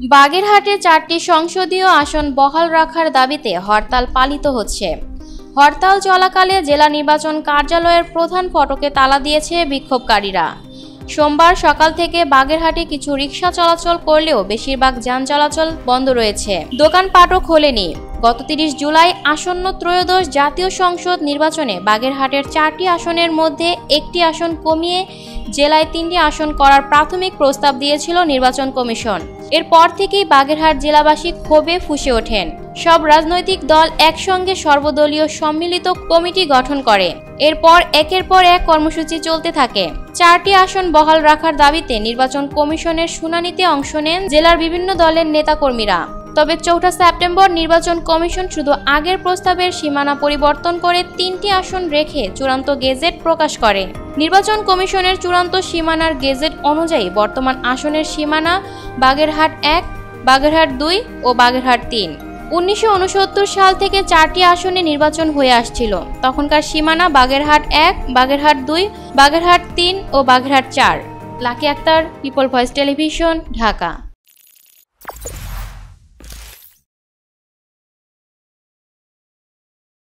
বাগেরহাটে 4টি সংসদীয় আসন বহাল রাখার দাবিতে হরতাল পালিত হচ্ছে। হরতাল চলাকালে জেলা নির্বাচন কার্যালয়ের প্রধান ফটকে তালা দিয়েছে বিক্ষোভকারীরা। সোমবার সকাল থেকে বাগেরহাটে কিছু রিকশা চলাচল করলেও বেশিরভাগ যান চলাচল বন্ধ রয়েছে। দোকানপাটও খোলেনি। গত 30 জুলাই আসন্ন ত্রয়োদশ জাতীয় সংসদ নির্বাচনে বাগেরহাটের 4টি আসনের মধ্যে একটি আসন কমিয়ে জেলায় 3টি আসন করার প্রাথমিক প্রস্তাব দিয়েছিল নির্বাচন কমিশন। এরপর থেকেই বাগেরহাট জেলাবাসী ক্ষোভে ফুঁসে ওঠেন। সব রাজনৈতিক দল একসঙ্গে সর্বদলীয় সম্মিলিত কমিটি গঠন করে। এরপর একের পর এক কর্মসূচি চলতে থাকে। 4টি আসন বহাল রাখার দাবিতে নির্বাচন কমিশনের শুনানিতে অংশ নেন জেলার বিভিন্ন দলের নেতাকর্মীরা। তবে 4 সেপ্টেম্বর নির্বাচন কমিশন শুধু আগের প্রস্তাবের সীমানা পরিবর্তন করে 3টি আসন রেখে চূড়ান্ত গেজেট প্রকাশ করে। নির্বাচন কমিশনের চূড়ান্ত সীমানার গেজেট অনুযায়ী বর্তমান আসনের সীমানা বাগেরহাট 1, বাগেরহাট 2 ও বাগেরহাট 3। 1969 সাল থেকে 4টি আসনে নির্বাচন হয়ে আসছিল। তখনকার সীমানা বাগেরহাট 1, বাগেরহাট 2, বাগেরহাট 3 ও Bagerhat 4। Lucky Akter, people voice television, Dhaka.